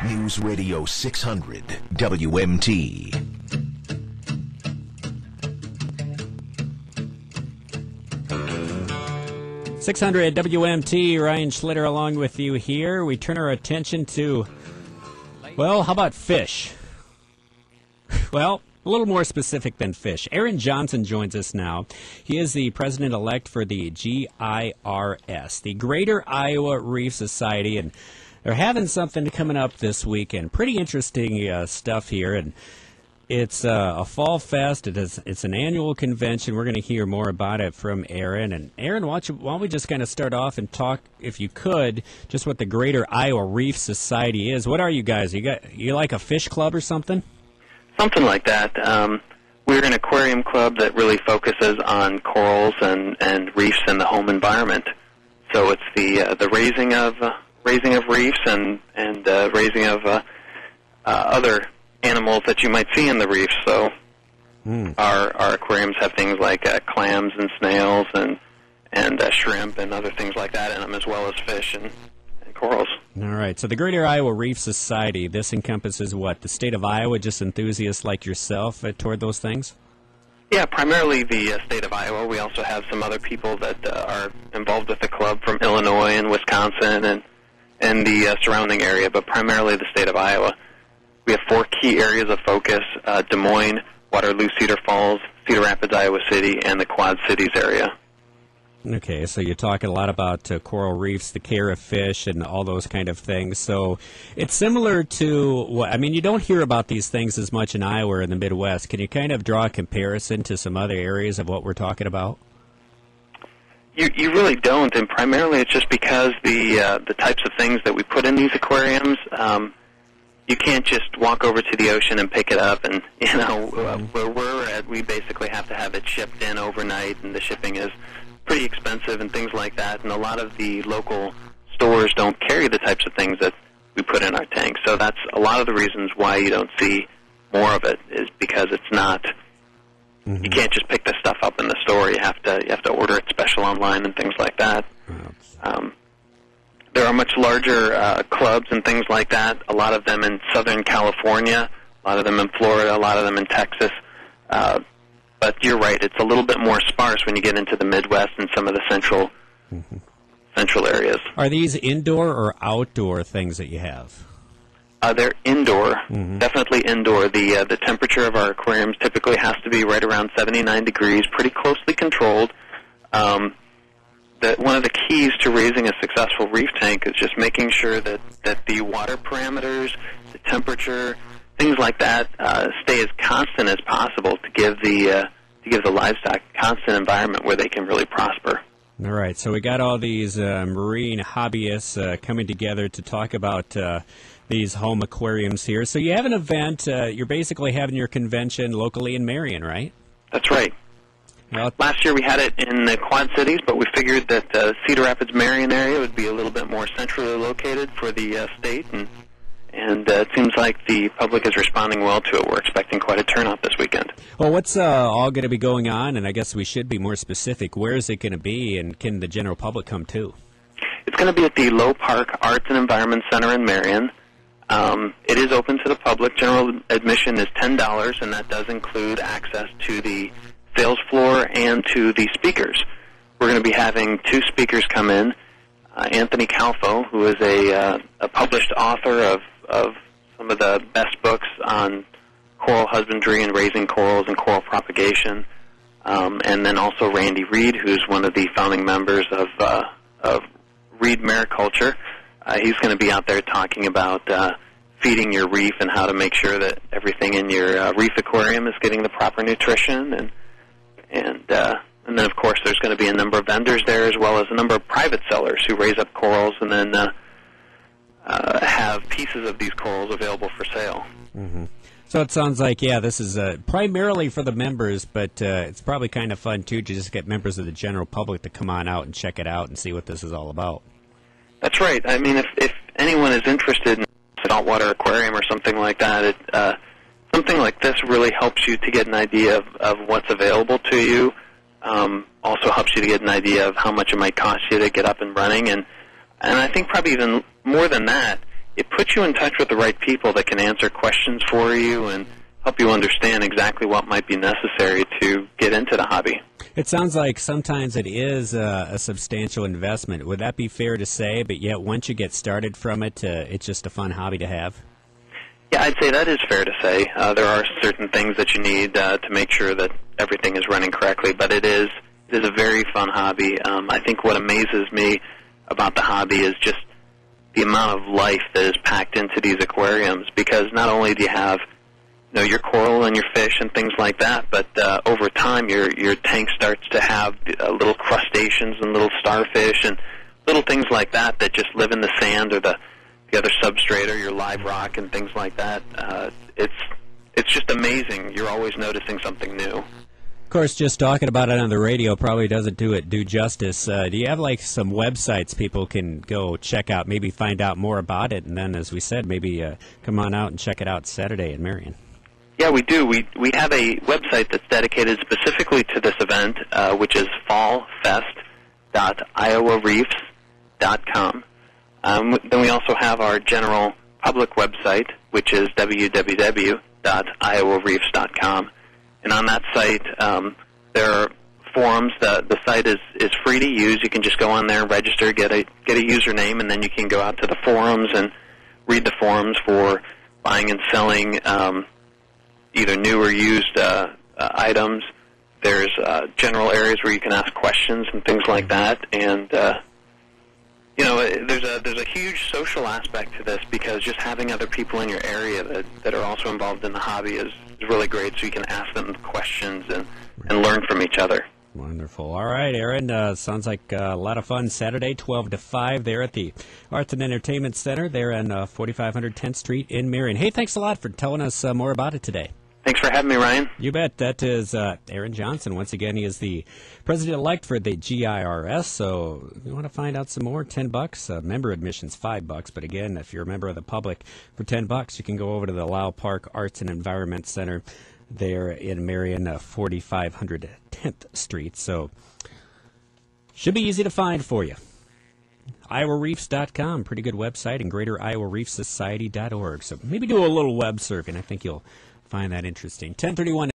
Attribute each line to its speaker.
Speaker 1: News Radio 600 WMT.
Speaker 2: .600 WMT, Ryan Schlader along with you here. We turn our attention to, well, how about fish? Well, a little more specific than fish. Aaron Johnson joins us now. He is the president-elect for the GIRS, the Greater Iowa Reef Society, and they're having something coming up this weekend. Pretty interesting stuff here, and it's a fall fest. It's an annual convention. We're going to hear more about it from Aaron. And Aaron, why don't we just kind of start off and talk, if you could, just what the Greater Iowa Reef Society is. What are you guys? You like a fish club or something?
Speaker 3: Something like that. We're an aquarium club that really focuses on corals and reefs in the home environment. So it's the raising of reefs and raising of other animals that you might see in the reef. So our aquariums have things like clams and snails and shrimp and other things like that in them, as well as fish and corals.
Speaker 2: All right. So the Greater Iowa Reef Society, this encompasses what? The state of Iowa, just enthusiasts like yourself toward those things?
Speaker 3: Yeah, primarily the state of Iowa. We also have some other people that are involved with the club from Illinois and Wisconsin and the surrounding area, but primarily the state of Iowa. We have 4 key areas of focus: Des Moines, Waterloo, Cedar Falls, Cedar Rapids, Iowa City, and the Quad Cities area.
Speaker 2: Okay, so you're talking a lot about coral reefs, the care of fish, and all those kind of things. So it's similar to, you don't hear about these things as much in Iowa or in the Midwest. Can you kind of draw a comparison to some other areas of what we're talking about?
Speaker 3: You really don't, and primarily it's just because the types of things that we put in these aquariums, you can't just walk over to the ocean and pick it up, and where we're at, we basically have to have it shipped in overnight, and the shipping is pretty expensive and things like that, and a lot of the local stores don't carry the types of things that we put in our tanks. So that's a lot of the reasons why you don't see more of it, is because it's not. You can't just pick this stuff up in the store. You have to order it special online and things like that. There are much larger clubs and things like that. A lot of them in Southern California, a lot of them in Florida, a lot of them in Texas. But you're right; it's a little bit more sparse when you get into the Midwest and some of the central areas. Are
Speaker 2: these indoor or outdoor things that you have?
Speaker 3: They're indoor, definitely indoor. The temperature of our aquariums typically has to be right around 79 degrees, pretty closely controlled. One of the keys to raising a successful reef tank is just making sure that the water parameters, the temperature, things like that stay as constant as possible to give the livestock a constant environment where they can really prosper.
Speaker 2: All right, so we got all these marine hobbyists coming together to talk about these home aquariums here. So you have an event. You're basically having your convention locally in Marion, right?
Speaker 3: That's right. Well, last year we had it in the Quad Cities, but we figured that Cedar Rapids, Marion area would be a little bit more centrally located for the state, and it seems like the public is responding well to it. We're expecting quite a turnout this weekend.
Speaker 2: Well, what's all going to be going on? And I guess we should be more specific. Where is it going to be, and can the general public come too?
Speaker 3: It's going to be at the Low Park Arts and Environment Center in Marion. It is open to the public. General admission is $10, and that does include access to the sales floor and to the speakers. We're going to be having 2 speakers come in. Anthony Calfo, who is a published author of some of the best books on coral husbandry and raising corals and coral propagation, and then also Randy Reed, who's one of the founding members of Reed Mariculture. He's going to be out there talking about feeding your reef and how to make sure that everything in your reef aquarium is getting the proper nutrition, and then, of course, there's going to be a number of vendors there, as well as a number of private sellers who raise up corals and then have pieces of these corals available for sale.
Speaker 2: So it sounds like, this is primarily for the members, but it's probably kind of fun, too, to just get members of the general public to come on out and check it out and see what this is all about.
Speaker 3: That's right. I mean, if anyone is interested in a saltwater aquarium or something like that, something like this really helps you to get an idea of what's available to you. Also helps you to get an idea of how much it might cost you to get up and running, and I think probably even more than that, it puts you in touch with the right people that can answer questions for you and help you understand exactly what might be necessary to get into the hobby.
Speaker 2: It sounds like sometimes it is a substantial investment. Would that be fair to say? But yet, once you get started from it, it's just a fun hobby to have?
Speaker 3: Yeah, I'd say that is fair to say. There are certain things that you need to make sure that everything is running correctly, but it is a very fun hobby. I think what amazes me about the hobby is just the amount of life that is packed into these aquariums, because not only do you have your coral and your fish and things like that, but over time your tank starts to have little crustaceans and little starfish and little things like that that just live in the sand or the other substrate or your live rock and things like that. It's just amazing. You're always noticing something new.
Speaker 2: Of course, just talking about it on the radio probably doesn't do it due justice. Do you have like some websites people can go check out, maybe find out more about it, and then, as we said, maybe come on out and check it out Saturday in Marion?
Speaker 3: Yeah, we do. We have a website that's dedicated specifically to this event, which is fallfest.iowareefs.com. Then we also have our general public website, which is www.iowareefs.com. And on that site, there are forums. The site is free to use. You can just go on there, register, get a username, and then you can go out to the forums and read the forums for buying and selling either new or used items. There's general areas where you can ask questions and things like that. And there's a huge social aspect to this, because just having other people in your area that are also involved in the hobby is really great, so you can ask them questions and learn from each other.
Speaker 2: Wonderful. All right, Aaron, sounds like a lot of fun Saturday, 12 to 5 there at the Arts and Entertainment Center there on 4500 10th Street in Marion. Hey, thanks a lot for telling us more about it today.
Speaker 3: Thanks for having me, Ryan.
Speaker 2: You bet. That is Aaron Johnson. Once again, he is the president-elect for the GIRS. So if you want to find out some more, $10. Member admission's $5. But again, if you're a member of the public, for $10, you can go over to the Lau Park Arts and Environment Center there in Marion, 4500 10th Street. So should be easy to find for you. IowaReefs.com, pretty good website, and GreaterIowaReefSociety.org. So maybe do a little web surfing. I think you'll find that interesting. 10:31.